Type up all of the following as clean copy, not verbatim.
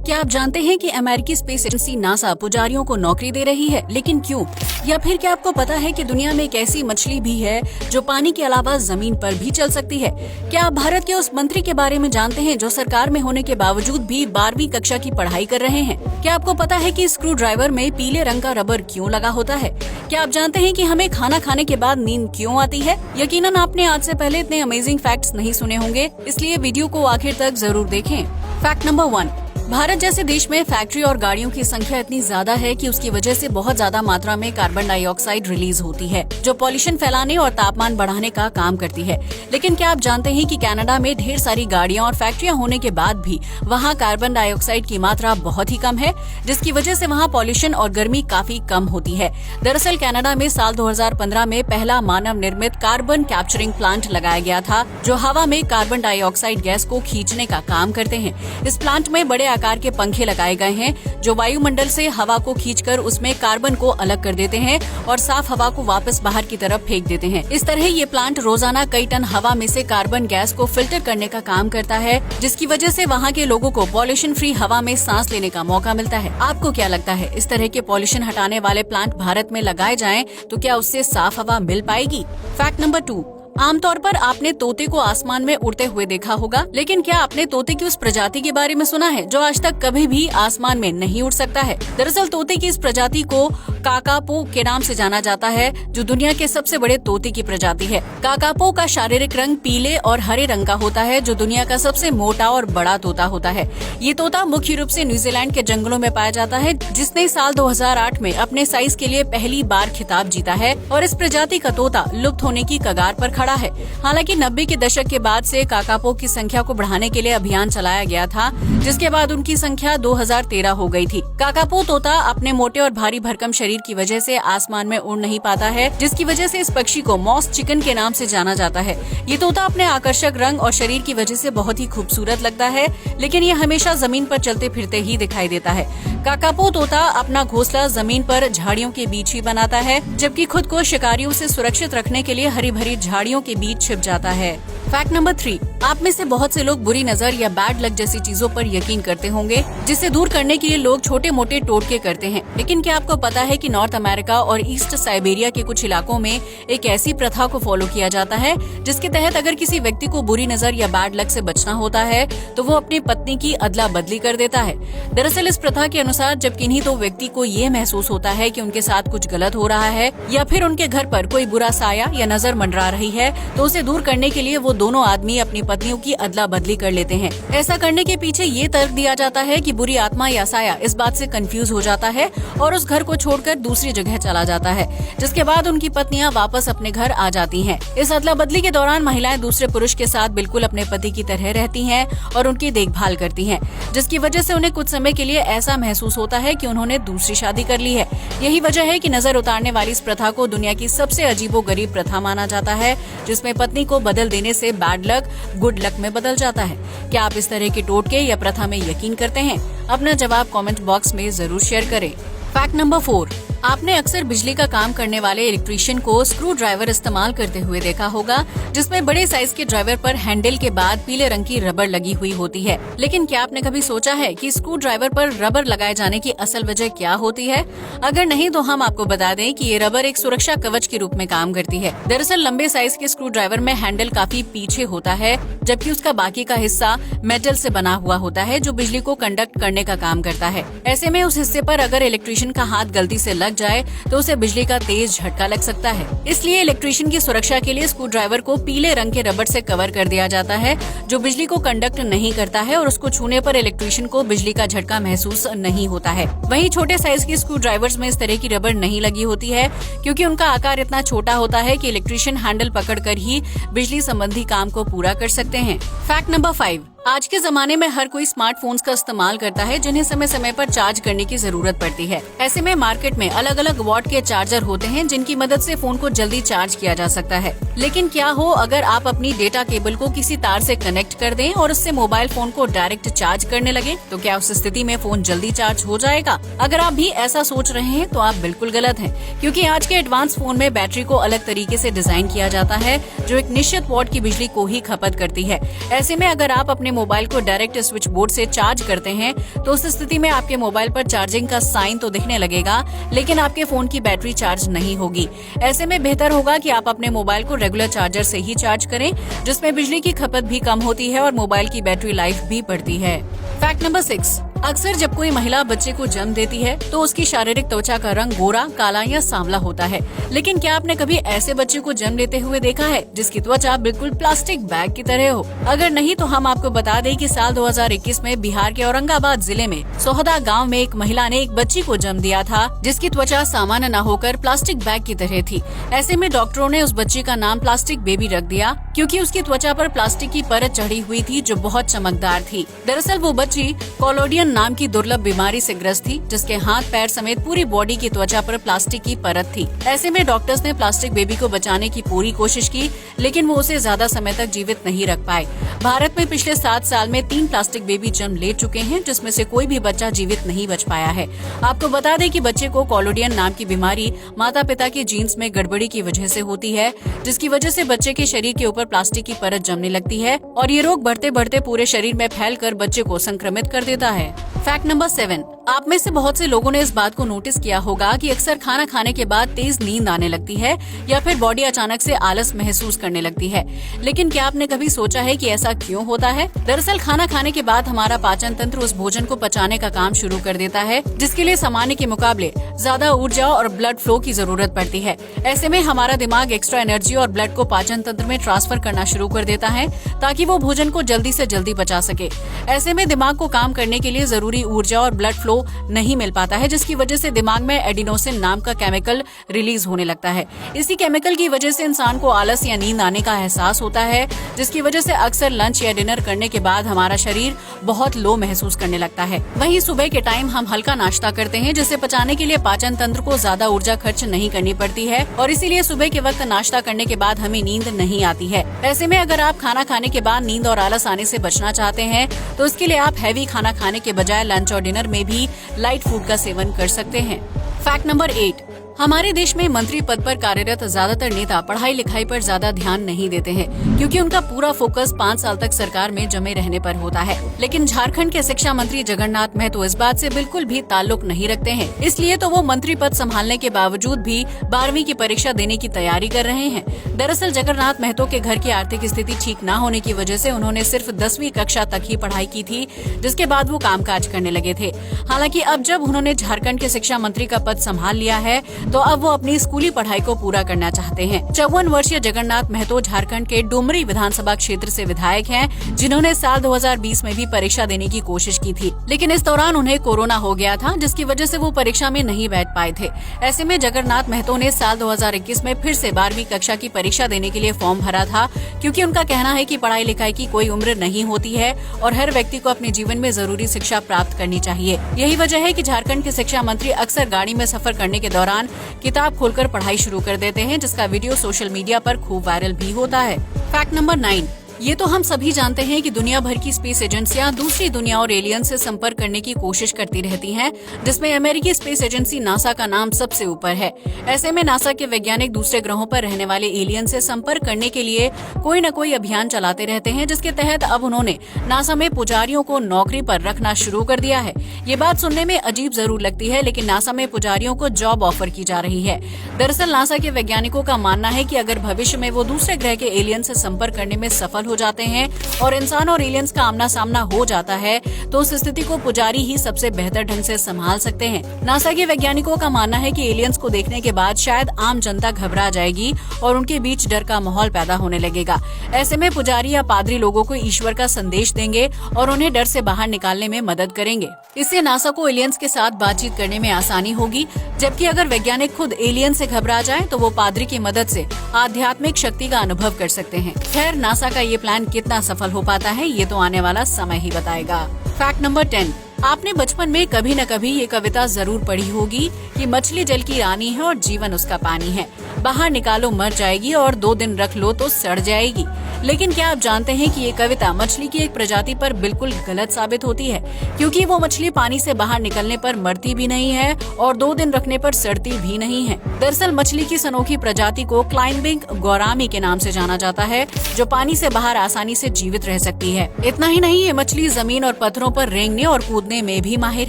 क्या आप जानते हैं कि अमेरिकी स्पेस एजेंसी नासा पुजारियों को नौकरी दे रही है, लेकिन क्यों? या फिर क्या आपको पता है कि दुनिया में एक ऐसी मछली भी है जो पानी के अलावा जमीन पर भी चल सकती है? क्या आप भारत के उस मंत्री के बारे में जानते हैं जो सरकार में होने के बावजूद भी 12वीं कक्षा की पढ़ाई कर रहे हैं? क्या आपको पता है कि स्क्रू ड्राइवर में पीले रंग का रबर क्यों लगा होता है? क्या आप जानते हैं कि हमें खाना खाने के बाद नींद क्यों आती है? यकीनन आपने आज से पहले इतने अमेजिंग फैक्ट्स नहीं सुने होंगे, इसलिए वीडियो को आखिर तक जरूर देखें। फैक्ट नंबर 1, भारत जैसे देश में फैक्ट्री और गाड़ियों की संख्या इतनी ज्यादा है कि उसकी वजह से बहुत ज्यादा मात्रा में कार्बन डाइऑक्साइड रिलीज होती है, जो पॉल्यूशन फैलाने और तापमान बढ़ाने का काम करती है। लेकिन क्या आप जानते हैं कि कनाडा में ढेर सारी गाड़ियां और फैक्ट्रियां होने के बाद भी वहां कार्बन डाइऑक्साइड की मात्रा बहुत ही कम है, जिसकी वजह से वहां पॉल्यूशन और गर्मी काफी कम होती है। दरअसल कनाडा में साल 2015 में पहला मानव निर्मित कार्बन कैप्चरिंग प्लांट लगाया गया था, जो हवा में कार्बन डाइऑक्साइड गैस को खींचने का काम करते हैं। इस प्लांट में बड़े आकार के पंखे लगाए गए हैं, जो वायुमंडल से हवा को खींचकर उसमें कार्बन को अलग कर देते हैं और साफ हवा को वापस बाहर की तरफ फेंक देते हैं। इस तरह ये प्लांट रोजाना कई टन हवा में से कार्बन गैस को फिल्टर करने का काम करता है, जिसकी वजह से वहाँ के लोगों को पॉल्यूशन फ्री हवा में सांस लेने का मौका मिलता है। आपको क्या लगता है, इस तरह के पॉल्यूशन हटाने वाले प्लांट भारत में लगाए जाएं तो क्या उससे साफ हवा मिल पाएगी? फैक्ट नंबर 2, आमतौर पर आपने तोते को आसमान में उड़ते हुए देखा होगा, लेकिन क्या आपने तोते की उस प्रजाति के बारे में सुना है जो आज तक कभी भी आसमान में नहीं उड़ सकता है? दरअसल तोते की इस प्रजाति को काकापो के नाम से जाना जाता है, जो दुनिया के सबसे बड़े तोते की प्रजाति है। काकापो का शारीरिक रंग पीले और हरे रंग का होता है, जो दुनिया का सबसे मोटा और बड़ा तोता होता है। ये तोता मुख्य रूप से न्यूजीलैंड के जंगलों में पाया जाता है, जिसने साल 2008 में अपने साइज के लिए पहली बार खिताब जीता है और इस प्रजाति का तोता लुप्त होने की कगार पर खड़ा है। हालांकि 90 के दशक के बाद से काकापो की संख्या को बढ़ाने के लिए अभियान चलाया गया था, जिसके बाद उनकी संख्या 2013 हो गई थी। काकापो तोता अपने मोटे और भारी भरकम शरीर की वजह से आसमान में उड़ नहीं पाता है, जिसकी वजह से इस पक्षी को मॉस चिकन के नाम से जाना जाता है। ये तोता अपने आकर्षक रंग और शरीर की वजह से बहुत ही खूबसूरत लगता है, लेकिन ये हमेशा जमीन पर चलते फिरते ही दिखाई देता है। काकापो तोता अपना घोंसला जमीन पर झाड़ियों के बीच ही बनाता है, जबकि खुद को शिकारियों से सुरक्षित रखने के लिए हरी भरी झाड़ियों के बीच छिप जाता है। फैक्ट नंबर 3, आप में से बहुत से लोग बुरी नजर या बैड लक जैसी चीजों पर यकीन करते होंगे, जिसे दूर करने के लिए लोग छोटे मोटे टोटके करते हैं। लेकिन क्या आपको पता है कि नॉर्थ अमेरिका और ईस्ट साइबेरिया के कुछ इलाकों में एक ऐसी प्रथा को फॉलो किया जाता है, जिसके तहत अगर किसी व्यक्ति को बुरी नजर या बैड लक से बचना होता है तो वो अपनी पत्नी की अदला बदली कर देता है। दरअसल इस प्रथा के अनुसार जब किन्हीं दो व्यक्ति को ये महसूस होता है कि उनके साथ कुछ गलत हो रहा है या फिर उनके घर पर कोई बुरा साया या नजर मंडरा रही है, तो उसे दूर करने के लिए वो दोनों आदमी अपनी पत्नियों की अदला बदली कर लेते हैं। ऐसा करने के पीछे ये तर्क दिया जाता है कि बुरी आत्मा या साया इस बात से कंफ्यूज हो जाता है और उस घर को छोड़कर दूसरी जगह चला जाता है, जिसके बाद उनकी पत्नियां वापस अपने घर आ जाती हैं। इस अदला बदली के दौरान महिलाएं दूसरे पुरुष के साथ बिल्कुल अपने पति की तरह रहती हैं और उनकी देखभाल करती हैं, जिसकी वजह से उन्हें कुछ समय के लिए ऐसा महसूस होता है कि उन्होंने दूसरी शादी कर ली है। यही वजह है कि नजर उतारने वाली इस प्रथा को दुनिया की सबसे अजीबोगरीब प्रथा माना जाता है, जिसमें पत्नी को बदल देने से बैड लक गुड लक में बदल जाता है। क्या आप इस तरह के टोटके या प्रथा में यकीन करते हैं? अपना जवाब कमेंट बॉक्स में जरूर शेयर करें। फैक्ट नंबर 4, आपने अक्सर बिजली का काम करने वाले इलेक्ट्रीशियन को स्क्रू ड्राइवर इस्तेमाल करते हुए देखा होगा, जिसमें बड़े साइज के ड्राइवर पर हैंडल के बाद पीले रंग की रबर लगी हुई होती है। लेकिन क्या आपने कभी सोचा है कि स्क्रू ड्राइवर पर रबर लगाए जाने की असल वजह क्या होती है? अगर नहीं तो हम आपको बता दें कि ये रबर एक सुरक्षा कवच के रूप में काम करती है। दरअसल लंबे साइज के स्क्रू ड्राइवर में हैंडल काफी पीछे होता है, जबकि उसका बाकी का हिस्सा मेटल से बना हुआ होता है, जो बिजली को कंडक्ट करने का काम करता है। ऐसे में उस हिस्से पर अगर इलेक्ट्रीशियन का हाथ गलती से लग जाए तो उसे बिजली का तेज झटका लग सकता है। इसलिए इलेक्ट्रीशियन की सुरक्षा के लिए स्क्रू ड्राइवर को पीले रंग के रबर से कवर कर दिया जाता है, जो बिजली को कंडक्ट नहीं करता है और उसको छूने पर इलेक्ट्रीशियन को बिजली का झटका महसूस नहीं होता है। वहीं छोटे साइज के स्क्रू ड्राइवर्स में इस तरह की रबर नहीं लगी होती है, क्योंकि उनका आकार इतना छोटा होता है कि इलेक्ट्रीशियन हैंडल पकड़कर ही बिजली संबंधी काम को पूरा कर सकते हैं। फैक्ट नंबर 5, आज के जमाने में हर कोई स्मार्टफोन्स का इस्तेमाल करता है, जिन्हें समय समय पर चार्ज करने की जरूरत पड़ती है। ऐसे में मार्केट में अलग अलग वॉट के चार्जर होते हैं, जिनकी मदद से फोन को जल्दी चार्ज किया जा सकता है। लेकिन क्या हो अगर आप अपनी डेटा केबल को किसी तार से कनेक्ट कर दें और उससे मोबाइल फोन को डायरेक्ट चार्ज करने लगे, तो क्या उस स्थिति में फोन जल्दी चार्ज हो जाएगा? अगर आप भी ऐसा सोच रहे हैं तो आप बिल्कुल गलत हैं, क्योंकि आज के एडवांस फोन में बैटरी को अलग तरीके से डिजाइन किया जाता है, जो एक निश्चित वॉट की बिजली को ही खपत करती है। ऐसे में अगर आप अपने मोबाइल को डायरेक्ट स्विच बोर्ड से चार्ज करते हैं तो उस स्थिति में आपके मोबाइल पर चार्जिंग का साइन तो दिखने लगेगा, लेकिन आपके फोन की बैटरी चार्ज नहीं होगी। ऐसे में बेहतर होगा कि आप अपने मोबाइल को रेगुलर चार्जर से ही चार्ज करें, जिसमें बिजली की खपत भी कम होती है और मोबाइल की बैटरी लाइफ भी बढ़ती है। फैक्ट नंबर 6, अक्सर जब कोई महिला बच्चे को जन्म देती है तो उसकी शारीरिक त्वचा का रंग गोरा, काला या सांवला होता है। लेकिन क्या आपने कभी ऐसे बच्चे को जन्म लेते हुए देखा है जिसकी त्वचा बिल्कुल प्लास्टिक बैग की तरह हो? अगर नहीं तो हम आपको बता दें कि साल 2021 में बिहार के औरंगाबाद जिले में सोहदा गांव में एक महिला ने एक बच्ची को जन्म दिया था जिसकी त्वचा सामान्य न होकर प्लास्टिक बैग की तरह थी। ऐसे में डॉक्टरों ने उस बच्ची का नाम प्लास्टिक बेबी रख दिया क्योंकि उसकी त्वचा पर प्लास्टिक की परत चढ़ी हुई थी जो बहुत चमकदार थी। दरअसल वो बच्ची कोलोडियन नाम की दुर्लभ बीमारी से ग्रस्त थी, जिसके हाथ पैर समेत पूरी बॉडी की त्वचा पर प्लास्टिक की परत थी। ऐसे में डॉक्टर्स ने प्लास्टिक बेबी को बचाने की पूरी कोशिश की, लेकिन वो उसे ज्यादा समय तक जीवित नहीं रख पाए। भारत में पिछले 7 साल में 3 प्लास्टिक बेबी जन्म ले चुके हैं, जिसमें से कोई भी बच्चा जीवित नहीं बच पाया है। आपको बता दें कि बच्चे को कोलोडियन नाम की बीमारी माता पिता के जीन्स में गड़बड़ी की वजह से होती है, जिसकी वजह से बच्चे के शरीर के ऊपर प्लास्टिक की परत जमने लगती है और ये रोग बढ़ते बढ़ते पूरे शरीर में फैलकर बच्चे को संक्रमित कर देता है। फैक्ट नंबर 7, आप में से बहुत से लोगों ने इस बात को नोटिस किया होगा कि अक्सर खाना खाने के बाद तेज नींद आने लगती है या फिर बॉडी अचानक से आलस महसूस करने लगती है। लेकिन क्या आपने कभी सोचा है कि ऐसा क्यों होता है? दरअसल खाना खाने के बाद हमारा पाचन तंत्र उस भोजन को पचाने का काम शुरू कर देता है, जिसके लिए सामान्य के मुकाबले ज्यादा ऊर्जा और ब्लड फ्लो की जरूरत पड़ती है। ऐसे में हमारा दिमाग एक्स्ट्रा एनर्जी और ब्लड को पाचन तंत्र में ट्रांसफर करना शुरू कर देता है ताकि वो भोजन को जल्दी से जल्दी पचा सके। ऐसे में दिमाग को काम करने के लिए जरूरी ऊर्जा और ब्लड फ्लो नहीं मिल पाता है, जिसकी वजह से दिमाग में एडिनोसिन नाम का केमिकल रिलीज होने लगता है। इसी केमिकल की वजह से इंसान को आलस या नींद आने का एहसास होता है, जिसकी वजह से अक्सर लंच या डिनर करने के बाद हमारा शरीर बहुत लो महसूस करने लगता है। वहीं सुबह के टाइम हम हल्का नाश्ता करते हैं, जिसे पचाने के लिए पाचन तंत्र को ज्यादा ऊर्जा खर्च नहीं करनी पड़ती है और इसीलिए सुबह के वक्त नाश्ता करने के बाद हमें नींद नहीं आती है। ऐसे में अगर आप खाना खाने के बाद नींद और आलस आने से बचना चाहते हैं तो इसके लिए आप हैवी खाना खाने के बजाय लंच और डिनर में भी लाइट फूड का सेवन कर सकते हैं। फैक्ट नंबर 8, हमारे देश में मंत्री पद पर कार्यरत ज्यादातर नेता पढ़ाई लिखाई पर ज्यादा ध्यान नहीं देते हैं क्योंकि उनका पूरा फोकस 5 साल तक सरकार में जमे रहने पर होता है। लेकिन झारखंड के शिक्षा मंत्री जगन्नाथ महतो इस बात से बिल्कुल भी ताल्लुक नहीं रखते हैं, इसलिए तो वो मंत्री पद संभालने के बावजूद भी 12वीं की परीक्षा देने की तैयारी कर रहे हैं। दरअसल जगन्नाथ महतो के घर की आर्थिक स्थिति ठीक न होने की वजह से उन्होंने सिर्फ 10वीं कक्षा तक ही पढ़ाई की थी, जिसके बाद वो कामकाज करने लगे थे। हालांकि अब जब उन्होंने झारखंड के शिक्षा मंत्री का पद संभाल लिया है तो अब वो अपनी स्कूली पढ़ाई को पूरा करना चाहते हैं। 54 वर्षीय जगन्नाथ महतो झारखंड के डुमरी विधानसभा क्षेत्र से विधायक हैं, जिन्होंने साल 2020 में भी परीक्षा देने की कोशिश की थी, लेकिन इस दौरान उन्हें कोरोना हो गया था, जिसकी वजह से वो परीक्षा में नहीं बैठ पाए थे। ऐसे में जगन्नाथ महतो ने साल 2021 में फिर से 12वीं कक्षा की परीक्षा देने के लिए फॉर्म भरा था, क्योंकि उनका कहना है कि पढ़ाई लिखाई की कोई उम्र नहीं होती है और हर व्यक्ति को अपने जीवन में जरूरी शिक्षा प्राप्त करनी चाहिए। यही वजह है कि झारखंड के शिक्षा मंत्री अक्सर गाड़ी में सफर करने के दौरान किताब खोलकर पढ़ाई शुरू कर देते हैं, जिसका वीडियो सोशल मीडिया पर खूब वायरल भी होता है। फैक्ट नंबर 9, ये तो हम सभी जानते हैं कि दुनिया भर की स्पेस एजेंसियां दूसरी दुनिया और एलियन से संपर्क करने की कोशिश करती रहती हैं, जिसमें अमेरिकी स्पेस एजेंसी नासा का नाम सबसे ऊपर है। ऐसे में नासा के वैज्ञानिक दूसरे ग्रहों पर रहने वाले एलियन से संपर्क करने के लिए कोई न कोई अभियान चलाते रहते हैं, जिसके तहत अब उन्होंने नासा में पुजारियों को नौकरी पर रखना शुरू कर दिया है। ये बात सुनने में अजीब जरूर लगती है, लेकिन नासा में पुजारियों को जॉब ऑफर की जा रही है। दरअसल नासा के वैज्ञानिकों का मानना है कि अगर भविष्य में वो दूसरे ग्रह के एलियन से संपर्क करने में सफल हो जाते हैं और इंसान और एलियंस का आमना सामना हो जाता है तो उस स्थिति को पुजारी ही सबसे बेहतर ढंग से संभाल सकते हैं। नासा के वैज्ञानिकों का मानना है कि एलियंस को देखने के बाद शायद आम जनता घबरा जाएगी और उनके बीच डर का माहौल पैदा होने लगेगा। ऐसे में पुजारी या पादरी लोगों को ईश्वर का संदेश देंगे और उन्हें डर से बाहर निकालने में मदद करेंगे। इससे नासा को एलियंस के साथ बातचीत करने में आसानी होगी, जबकि अगर वैज्ञानिक खुद एलियन से घबरा जाए तो वो पादरी की मदद से आध्यात्मिक शक्ति का अनुभव कर सकते हैं। खैर, नासा का ये प्लान कितना सफल हो पाता है ये तो आने वाला समय ही बताएगा। फैक्ट नंबर 10, आपने बचपन में कभी न कभी ये कविता जरूर पढ़ी होगी कि मछली जल की रानी है और जीवन उसका पानी है। बाहर निकालो मर जाएगी और 2 दिन रख लो तो सड़ जाएगी। लेकिन क्या आप जानते हैं कि ये कविता मछली की एक प्रजाति पर बिल्कुल गलत साबित होती है, क्योंकि वो मछली पानी से बाहर निकलने पर मरती भी नहीं है और 2 दिन रखने पर सड़ती भी नहीं है। दरअसल मछली की इस अनोखी प्रजाति को क्लाइंबिंग गौरामी के नाम से जाना जाता है, जो पानी से बाहर आसानी से जीवित रह सकती है। इतना ही नहीं, ये मछली जमीन और पत्थरों पर रेंगने और कूदने में भी माहिर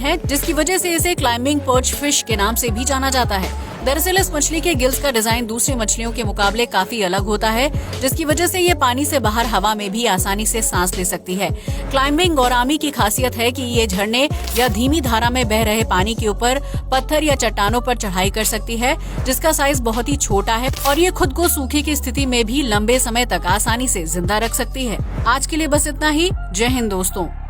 है, जिसकी वजह से इसे क्लाइंबिंग पर्च फिश के नाम से भी जाना जाता है। दरअसल इस मछली के गिल्स का डिजाइन दूसरी मछलियों के मुकाबले काफी अलग होता है, जिसकी वजह से ये पानी से बाहर हवा में भी आसानी से सांस ले सकती है। क्लाइंबिंग गौरामी की खासियत है कि ये झरने या धीमी धारा में बह रहे पानी के ऊपर पत्थर या चट्टानों पर चढ़ाई कर सकती है, जिसका साइज बहुत ही छोटा है और ये खुद को सूखे की स्थिति में भी लंबे समय तक आसानी से जिंदा रख सकती है। आज के लिए बस इतना ही। जय हिंद दोस्तों।